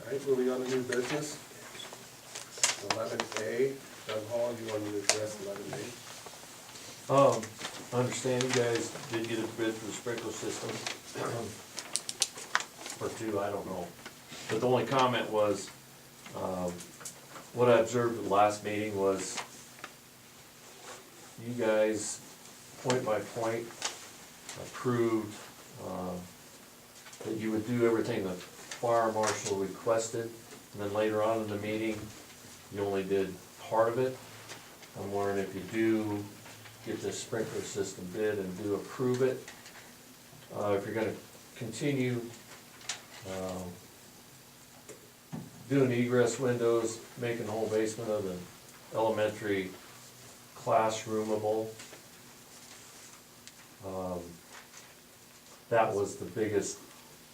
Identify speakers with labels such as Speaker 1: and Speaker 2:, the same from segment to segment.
Speaker 1: Alright, moving on to new business. 11A, Doug Hall, you wanted to address 11A?
Speaker 2: I understand you guys did get a bid for the sprinkler system. Or two, I don't know. But the only comment was, what I observed at the last meeting was you guys, point by point, approved, that you would do everything the fire marshal requested, and then later on in the meeting, you only did part of it. I'm wondering if you do get this sprinkler system bid and do approve it, if you're gonna continue doing egress windows, making the whole basement of the elementary classroomable. That was the biggest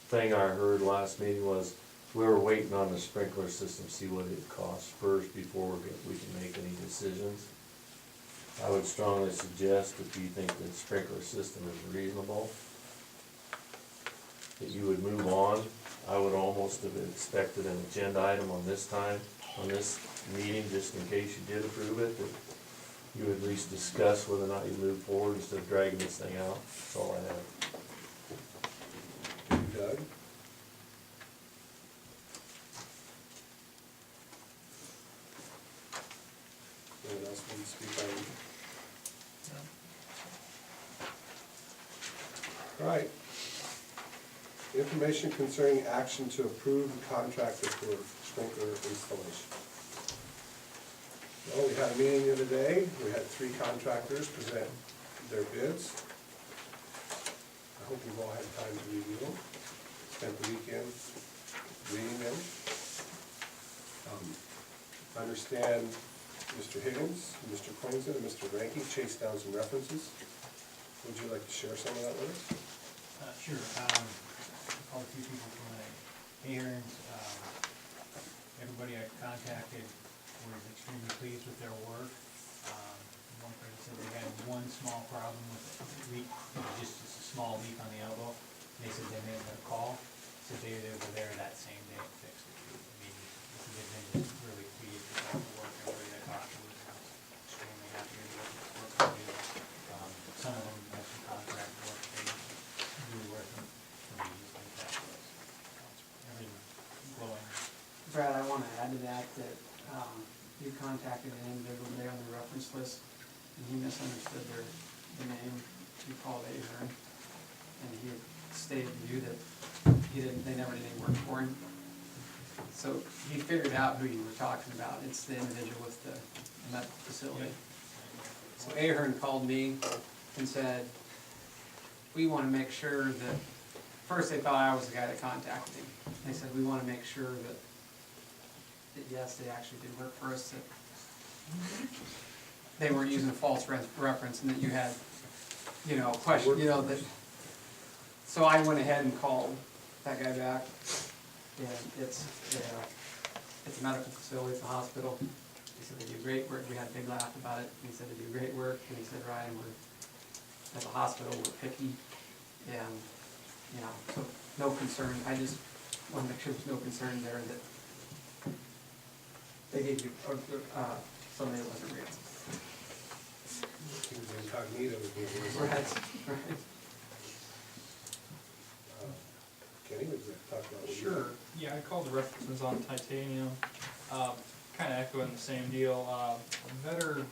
Speaker 2: thing I heard last meeting was we were waiting on the sprinkler system, see what it costs first before we can make any decisions. I would strongly suggest if you think the sprinkler system is reasonable, that you would move on. I would almost have expected an agenda item on this meeting, just in case you did approve it, that you would at least discuss whether or not you move forward instead of dragging this thing out. That's all I have.
Speaker 1: Doug? Anyone else want to speak on it? Alright. Information concerning action to approve the contractor for sprinkler installation. Well, we had a meeting the other day. We had 3 contractors present their bids. I hope you've all had time to review them. Spent the weekend reading them. I understand Mr. Higgins, Mr. Quinson, and Mr. Ranky chased down some references. Would you like to share some of that with us?
Speaker 3: Sure. I called a few people from the Ahern's. Everybody I contacted was extremely pleased with their work. One person said they had one small problem with a leak, just a small leak on the elbow. They said they made their call. Said they were there that same day and fixed it. I mean, they've been just really pleased with all the work. Everybody I talked to was extremely happy with the work they do. Some of them have some contract work they do working for me, just like that was. Everything glowing.
Speaker 4: Brad, I want to add to that, you contacted an individual there on the reference list, and he misunderstood the name. He called Ahern, and he had stated to you that they never did any work for him. So he figured out who you were talking about. It's the individual with the medical facility. So Ahern called me and said, we want to make sure that, first they thought I was the guy that contacted him. They said, we want to make sure that yes, they actually did work for us, that they weren't using a false reference, and that you had, question, that. So I went ahead and called that guy back, and it's a medical facility, it's a hospital. He said they do great work. We had a big laugh about it. He said they do great work, and he said, Ryan, we're at the hospital, we're picky, and so no concern. I just want to make sure there's no concern there that they gave you somebody that wasn't real.
Speaker 1: He was incognito.
Speaker 4: Right.
Speaker 1: Kenny, would you talk about what you
Speaker 5: Sure. Yeah, I called the references on titanium. Kind of echoing the same deal. The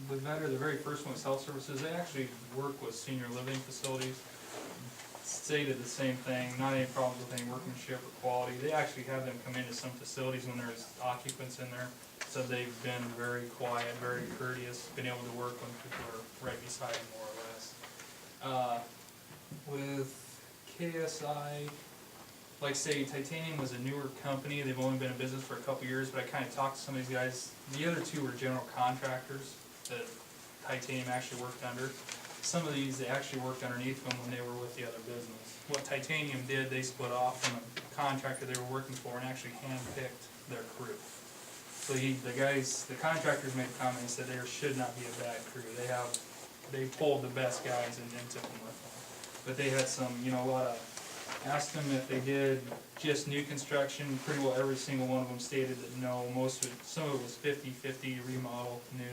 Speaker 5: very first one was health services. They actually work with senior living facilities. Stated the same thing. Not any problems with any workmanship or quality. They actually have them come into some facilities when there's occupants in there. So they've been very quiet, very courteous. Been able to work when people are right beside them, more or less. With KSI, like say, Titanium was a newer company. They've only been in business for a couple years, but I kind of talked to some of these guys. The other 2 were general contractors that Titanium actually worked under. Some of these, they actually worked underneath them when they were with the other business. What Titanium did, they split off from a contractor they were working for and actually hand-picked their crew. So the contractors made a comment and said there should not be a bad crew. They pulled the best guys and took them with them. But they had some, a lot of asked them if they did just new construction. Pretty well every single one of them stated that no, some of it was 50-50 remodel, new.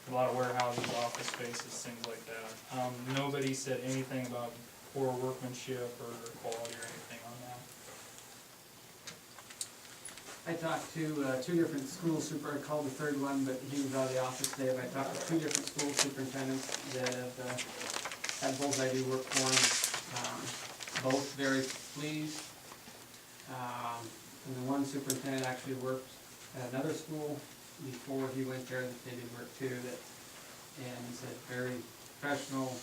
Speaker 5: A lot of warehouses, office spaces, things like that. Nobody said anything about poor workmanship or quality or anything on that.
Speaker 4: I talked to two different school super, I called the third one, but he was out of the office today, but I talked to two different school superintendents that have had Bullseye do work for them. Both very pleased. And the one superintendent actually worked at another school before he went there, that they did work too, and he said very professional,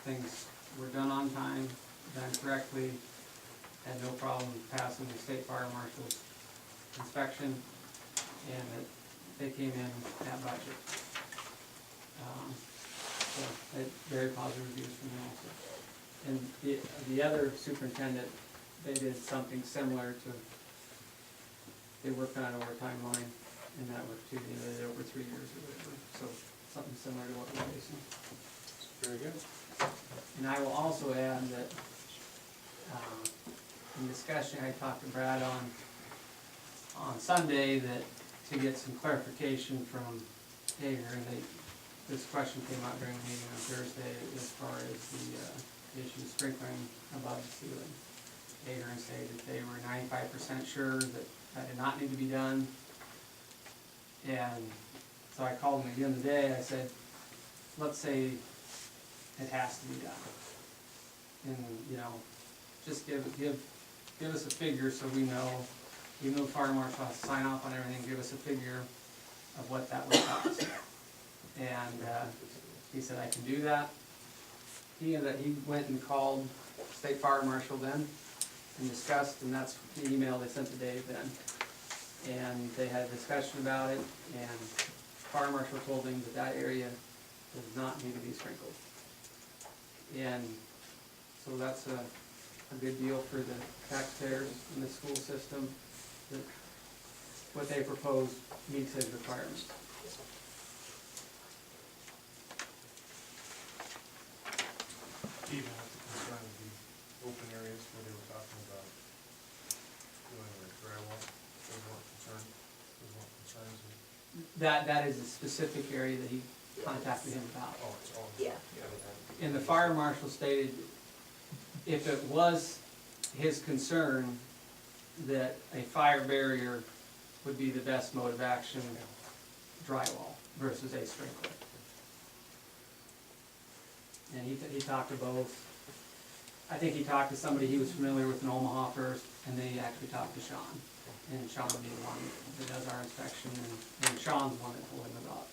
Speaker 4: things were done on time, done correctly, had no problem passing the state fire marshal's inspection, and that they came in at budget. So, very positive reviews from them also. And the other superintendent, they did something similar to, they worked on an overtime line, and that worked too, they did it over 3 years or whatever, so something similar to what we're facing.
Speaker 1: Very good.
Speaker 4: And I will also add that, in discussion, I talked to Brad on Sunday, that to get some clarification from Hager, and this question came out during the meeting on Thursday as far as the issue of sprinkling above the ceiling. Hager said that they were 95% sure that that did not need to be done. And so I called him again today, I said, let's say it has to be done. And, you know, just give us a figure so we know, even though the fire marshal has to sign off on everything, give us a figure of what that would cost. And he said, I can do that. He went and called state fire marshal then and discussed, and that's the email they sent to Dave then. And they had a discussion about it, and fire marshal told him that area does not need to be sprinkled. And so that's a good deal for the taxpayers in the school system, that what they propose meets his requirements.
Speaker 6: Even with the concern of the open areas where they were talking about doing the drywall, those weren't concerns.
Speaker 4: That is a specific area that he contacted him about.
Speaker 6: Oh, it's all.
Speaker 7: Yeah.
Speaker 4: And the fire marshal stated, if it was his concern that a fire barrier would be the best mode of action, drywall versus a sprinkler. And he talked to both. I think he talked to somebody he was familiar with in Omaha first, and then he actually talked to Sean. And Sean would be the one that does our inspection, and Sean's the one that told him about,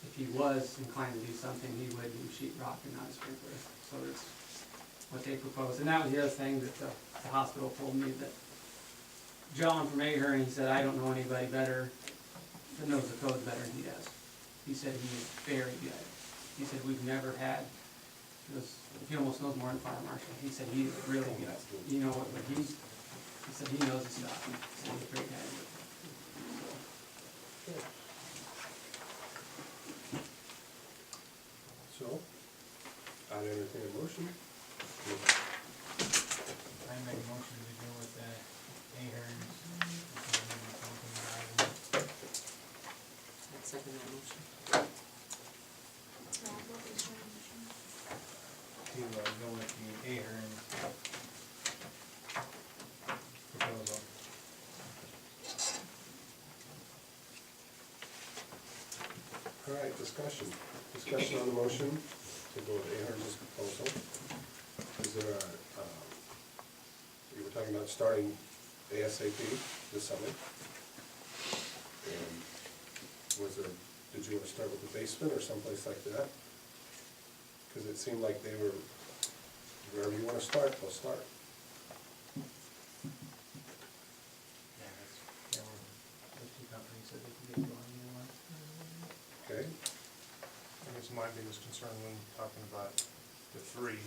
Speaker 4: if he was inclined to do something, he would do sheet rock and not a sprinkler. So it's what they proposed. And that was the other thing that the hospital told me, that John from Ahern, he said, I don't know anybody better, that knows the code better than he does. He said he is very good. He said, we've never had, he almost knows more than fire marshal. He said, he is really good. You know what, he said he knows his stuff. He said he's a great guy.
Speaker 1: So, I'd entertain a motion.
Speaker 3: I make a motion to go with the Ahern's.
Speaker 7: I'd second that motion.
Speaker 3: To go with the Ahern's proposal.
Speaker 1: All right, discussion on the motion to go with Ahern's proposal. Is there you were talking about starting ASAP this summer. And did you want to start with the basement or someplace like that? Because it seemed like they were, wherever you want to start, they'll start.
Speaker 3: Yeah, those two companies said they could get going either one.
Speaker 1: Okay?
Speaker 6: I guess my biggest concern when talking about the three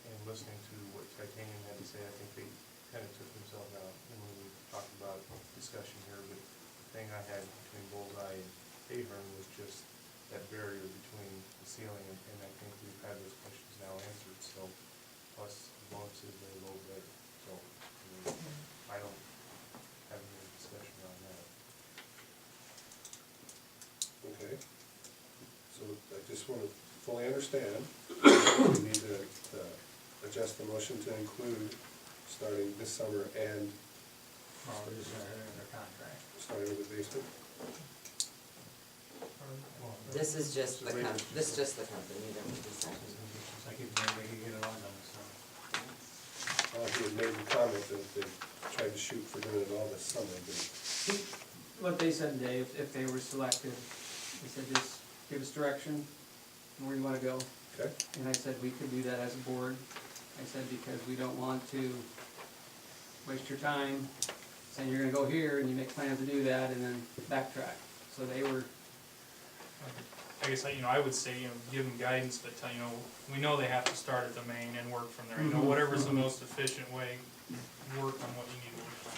Speaker 6: and listening to what Titanium had to say, I think they kind of took themselves out when we talked about discussion here, but the thing I had between Bullseye and Ahern was just that barrier between the ceiling, and I think we've had those questions now answered, so, plus
Speaker 1: just want to fully understand, we need to adjust the motion to include starting this summer and
Speaker 3: Well, we're just in their contract.
Speaker 1: starting with the basement.
Speaker 7: This is just the company that we decided.
Speaker 3: It's like if they could get it all done, so.
Speaker 1: He had made the comment that they tried to shoot for doing it all this summer, but
Speaker 4: What they said, Dave, if they were selected, they said just give us direction, where you wanna go.
Speaker 1: okay.
Speaker 4: And I said we could do that as a board. I said because we don't want to waste your time saying you're gonna go here and you make plans to do that and then backtrack. So they were,
Speaker 5: I guess, I would say, give them guidance, but, we know they have to start at the main and work from there. Whatever's the most efficient way, work on what you need to work on.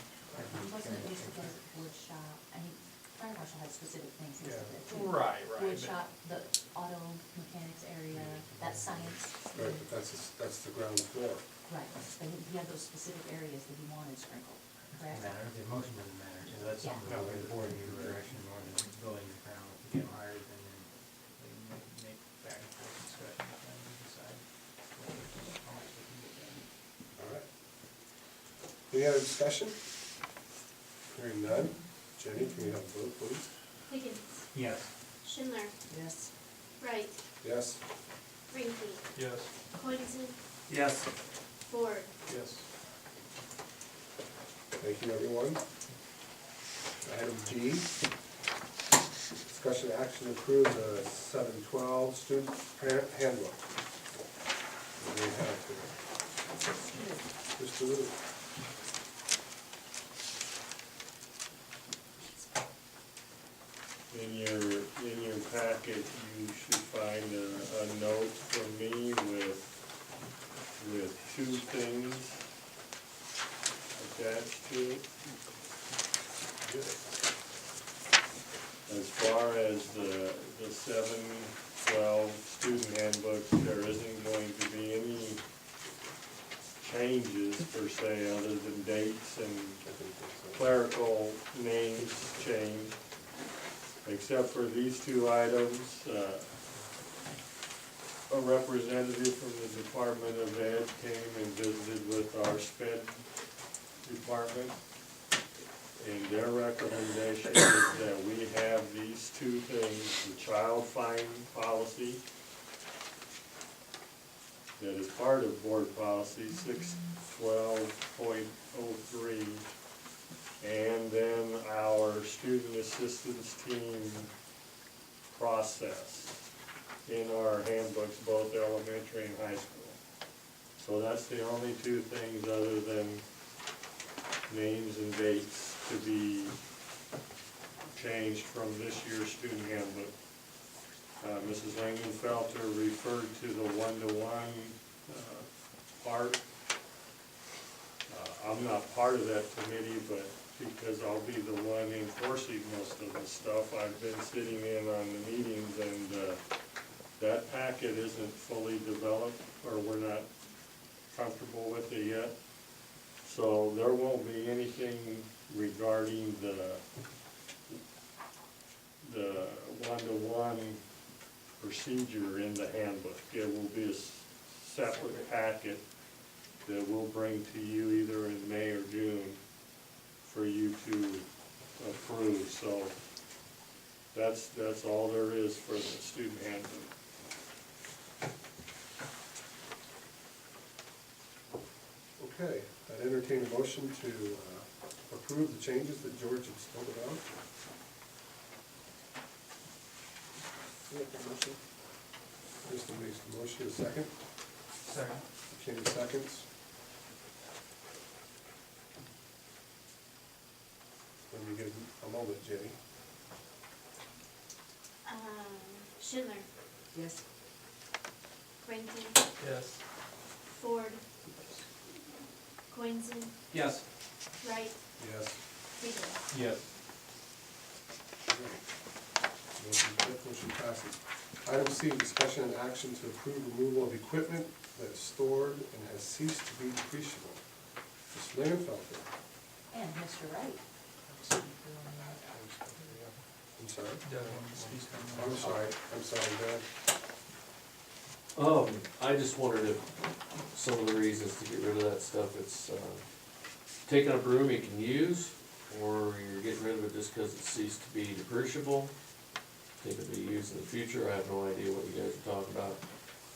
Speaker 8: Wasn't it just the wood shop, fire marshal had specific things he said that too.
Speaker 5: Right.
Speaker 8: Wood
Speaker 5: but-
Speaker 8: shop, the auto mechanics area, that science.
Speaker 1: Right, but that's the ground floor.
Speaker 8: Right, but he had those specific areas that he wanted sprinkled, correct?
Speaker 3: Matter, the emotion doesn't matter, so that's something
Speaker 6: Yeah.
Speaker 3: that the board can give direction more than building the ground. If you get them hired, then they make back and forth discussion with them and decide how much they can get done.
Speaker 1: All right. Any other discussion? Hearing none. Jenny, can we have a vote, please?
Speaker 9: Higgins,
Speaker 3: Yes.
Speaker 9: Schindler,
Speaker 7: Yes.
Speaker 9: Wright,
Speaker 1: Yes?
Speaker 9: Rinky,
Speaker 5: Yes.
Speaker 9: Coinston,
Speaker 4: yes,
Speaker 9: Ford.
Speaker 6: Yes.
Speaker 1: Thank you, everyone. Item G, discussion action to approve the 7-12 student parent handbook. What do we have here? Just a little.
Speaker 10: In your packet, you should find a note from me with two things attached to it. As far as the 7-12 student handbook, there isn't going to be any changes per se, other than dates and clerical names changed. Except for these two items, a representative from the Department of Ed came and visited with our SPED department. And their recommendation is that we have these two things, the child fine policy, that is part of board policy 612.03, and then our student assistance team process in our handbooks, both elementary and high school. So that's the only two things other than names and dates to be changed from this year's student handbook. Mrs. Langenfelter referred to the one-to-one part. I'm not part of that committee, but because I'll be the one enforcing most of the stuff, I've been sitting in on the meetings, and that packet isn't fully developed, or we're not comfortable with it yet. So there won't be anything regarding the one-to-one procedure in the handbook. It will be a separate packet that we'll bring to you either in May or June for you to approve. So that's all there is for the student handbook.
Speaker 1: Okay, I'd entertain a motion to approve the changes that George had spoken about.
Speaker 7: Make the motion.
Speaker 1: Kristen makes the motion, a second.
Speaker 5: Second.
Speaker 1: Kenny seconds. When you get a moment, Jenny.
Speaker 9: Schindler,
Speaker 7: Yes.
Speaker 9: Rinky,
Speaker 5: Yes.
Speaker 9: Ford, Coinston,
Speaker 4: yes.
Speaker 9: Wright,
Speaker 1: Yes.
Speaker 9: Higgins.
Speaker 3: Yes.
Speaker 1: Motion passes. Item C, discussion and action to approve removal of equipment that is stored and has ceased to be depreciable. Ms. Langenfelter.
Speaker 8: And Mr. Wright.
Speaker 1: I'm sorry.
Speaker 5: Doug wanted to speak on that.
Speaker 1: I'm sorry, Doug.
Speaker 2: I just wondered if some of the reasons to get rid of that stuff, it's, taking up room you can use, or you're getting rid of it just because it ceased to be depreciable, think it'll be used in the future, I have no idea what you guys are talking about.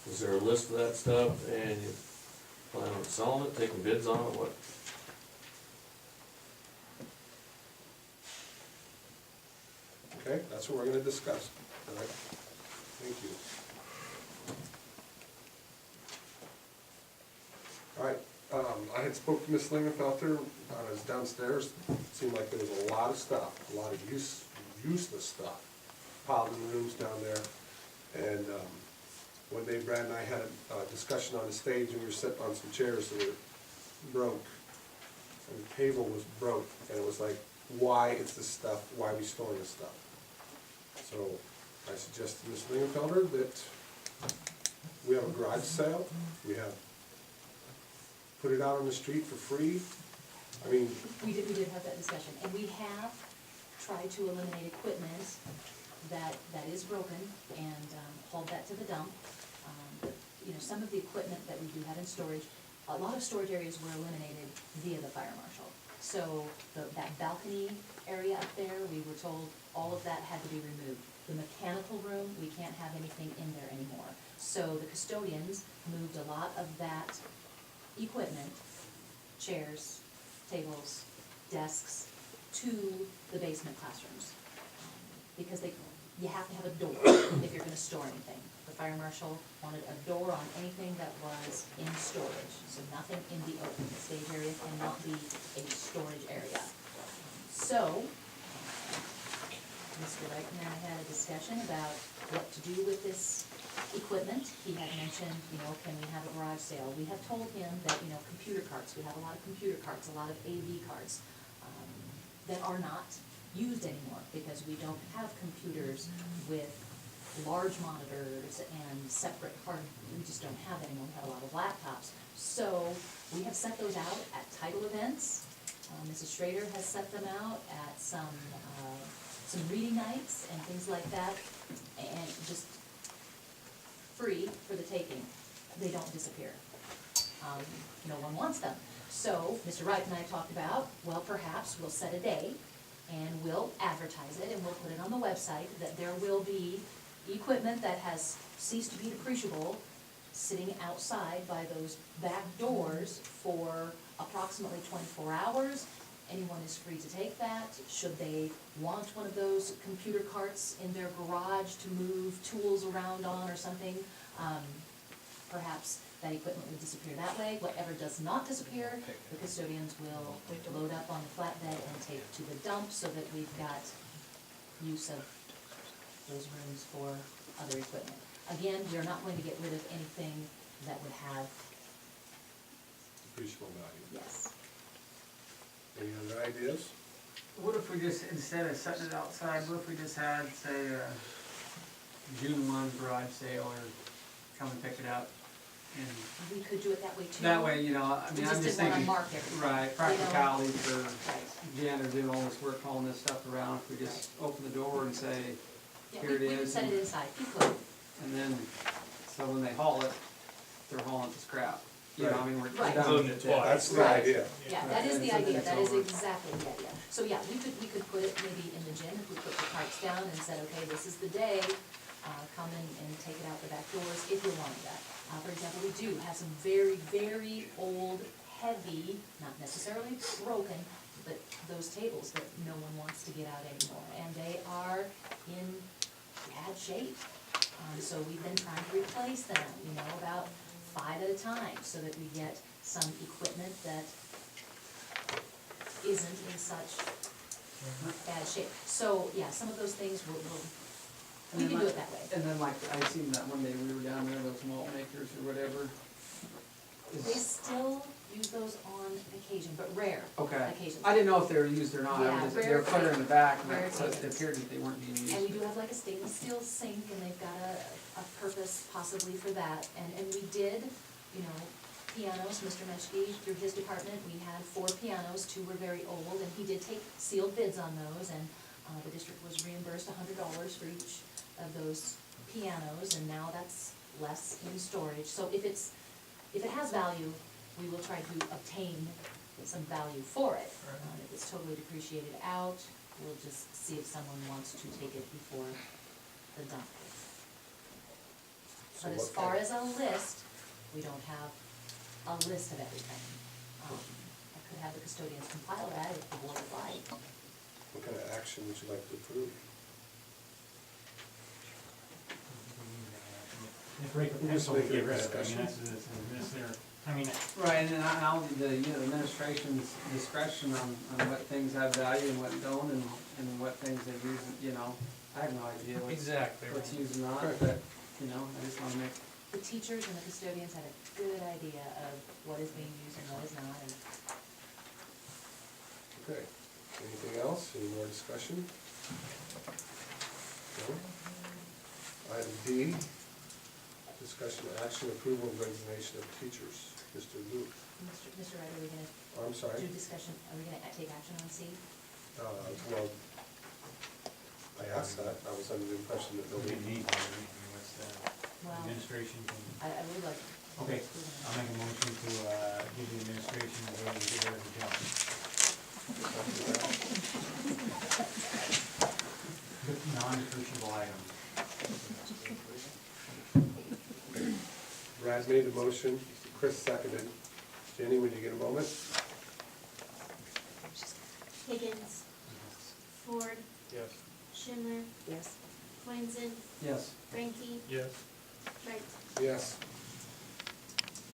Speaker 2: Is there a list of that stuff, and you plan on selling it, taking bids on it, what?
Speaker 1: Okay, that's what we're gonna discuss, all right? Thank you. All right, I had spoke to Miss Lingenfelter, I was downstairs, seemed like there was a lot of stuff, a lot of useless stuff piled in the rooms down there. And, one day Brad and I had a discussion on the stage, and we were sitting on some chairs that were broke. And the table was broke, and it was like, why is this stuff, why are we storing this stuff? So I suggested to Ms. Lingenfelter that we have a garage sale, we have, put it out on the street for free. I mean,
Speaker 8: We did have that discussion, and we have tried to eliminate equipment that is broken and hauled that to the dump. You know, some of the equipment that we do have in storage, a lot of storage areas were eliminated via the fire marshal. So that balcony area up there, we were told all of that had to be removed. The mechanical room, we can't have anything in there anymore. So the custodians moved a lot of that equipment, chairs, tables, desks, to the basement classrooms. Because you have to have a door if you're gonna store anything. The fire marshal wanted a door on anything that was in storage, so nothing in the open. The stage area cannot be a storage area. So, Mr. Wright and I had a discussion about what to do with this equipment. He had mentioned, you know, can we have a garage sale? We have told him that, you know, computer carts, we have a lot of computer carts, a lot of AV carts, that are not used anymore, because we don't have computers with large monitors and separate hard, we just don't have anymore, we have a lot of laptops. So, we have set those out at title events. Mrs. Schrader has set them out at some reading nights and things like that, and just free for the taking. They don't disappear. No one wants them. So, Mr. Wright and I talked about, well, perhaps we'll set a day and we'll advertise it and we'll put it on the website that there will be equipment that has ceased to be depreciable sitting outside by those back doors for approximately 24 hours. Anyone is free to take that. Should they want one of those computer carts in their garage to move tools around on or something, perhaps that equipment would disappear that way. Whatever does not disappear, the custodians will load up on the flatbed and take to the dump so that we've got use of those rooms for other equipment. Again, we are not going to get rid of anything that would have,
Speaker 1: depreciable value.
Speaker 8: yes.
Speaker 1: Any other ideas?
Speaker 4: What if we just, instead of setting it outside, what if we just had, say, a June 1 garage sale, or come and pick it up? And
Speaker 8: We could do it that way too.
Speaker 4: that way, you know, I
Speaker 8: We
Speaker 4: mean,
Speaker 8: just
Speaker 4: I'm just
Speaker 8: didn't wanna
Speaker 4: thinking,
Speaker 8: mark everything.
Speaker 4: right,
Speaker 8: You know?
Speaker 4: practicality for
Speaker 8: Right.
Speaker 4: Jan to do all this work, hauling this stuff around, if we just open the door and say,
Speaker 8: Yeah,
Speaker 4: here it
Speaker 8: we could
Speaker 4: is,
Speaker 8: set it
Speaker 4: and
Speaker 8: inside, you could.
Speaker 4: then, so when they haul it, they're hauling the scrap. You know, I mean, we're
Speaker 8: Right.
Speaker 4: done
Speaker 5: Loading
Speaker 4: with
Speaker 5: it
Speaker 4: that.
Speaker 5: twice.
Speaker 1: That's the
Speaker 8: Right.
Speaker 1: idea.
Speaker 8: Yeah, that is the
Speaker 4: And
Speaker 8: idea,
Speaker 4: it's
Speaker 8: that is
Speaker 4: over.
Speaker 8: exactly the idea. So, yeah, we could put it maybe in the gym, if we put the carts down and said, okay, this is the day, come in and take it out the back doors, if you wanted that. For example, we do have some very, very old, heavy, not necessarily broken, but those tables that no one wants to get out anymore, and they are in bad shape. So we've been trying to replace them, you know, about 5 at a time, so that we get some equipment that isn't in such bad shape. So, yeah, some of those things we can do it that way.
Speaker 4: And then like, I seen that one day we were down there, those malt makers or whatever.
Speaker 8: They still use those on occasion, but rare
Speaker 4: Okay,
Speaker 8: occasions.
Speaker 4: I didn't know if they were used or not,
Speaker 8: Yeah,
Speaker 4: I was,
Speaker 8: rare
Speaker 4: they were put her in the back, and
Speaker 8: rare
Speaker 4: it
Speaker 8: occasions.
Speaker 4: appeared that they weren't being used.
Speaker 8: And we do have like a stainless steel sink, and they've got a purpose possibly for that. And we did, you know, pianos, Mr. Meschke, through his department, we had 4 pianos, 2 were very old, and he did take sealed bids on those, and The district was reimbursed $100 for each of those pianos, and now that's less in storage. So if it has value, we will try to obtain some value for it.
Speaker 5: Right.
Speaker 8: If it's totally depreciated out, we'll just see if someone wants to take it before the dump.
Speaker 1: So
Speaker 8: But as
Speaker 1: what
Speaker 8: far
Speaker 1: kind-
Speaker 8: as a list, we don't have a list of everything. I could have the custodians compile that if the board would like.
Speaker 1: What kind of action would you like to approve?
Speaker 3: If break the
Speaker 1: We'll just
Speaker 3: pencil, we
Speaker 1: make it
Speaker 3: get
Speaker 1: a
Speaker 3: rid of it, I mean,
Speaker 1: discussion.
Speaker 3: that's there, I mean,
Speaker 4: Right, and I'll leave the, administration's discretion on what things have value and what don't, and what things they use, I have no idea
Speaker 5: Exactly.
Speaker 4: what's
Speaker 5: right.
Speaker 4: used and not,
Speaker 1: Okay.
Speaker 4: but, I just wanna make,
Speaker 8: The teachers and the custodians had a good idea of what is being used and what is not, and
Speaker 1: Okay, anything else, any more discussion? No? Item D, discussion and action approval and resignation of teachers, Mr. Luke.
Speaker 8: Mr. Wright, are we gonna
Speaker 1: Oh, I'm sorry,
Speaker 8: do discussion, are we gonna take action on C?
Speaker 1: well, I asked that, I was under the impression that
Speaker 3: we
Speaker 1: nobody.
Speaker 3: didn't need one, I mean, what's the
Speaker 8: Well,
Speaker 3: administration can.
Speaker 8: I would like.
Speaker 3: Okay, I'll make a motion to, give the administration the ability to get rid of the junk. Non-negotiable items.
Speaker 1: Brad made the motion, Chris seconded. Jenny, when you get a moment?
Speaker 9: Higgins, Ford,
Speaker 6: Yes.
Speaker 9: Schindler,
Speaker 8: Yes.
Speaker 9: Coinson,
Speaker 4: yes.
Speaker 9: Frankie,
Speaker 5: Yes.
Speaker 9: Wright.
Speaker 1: Yes.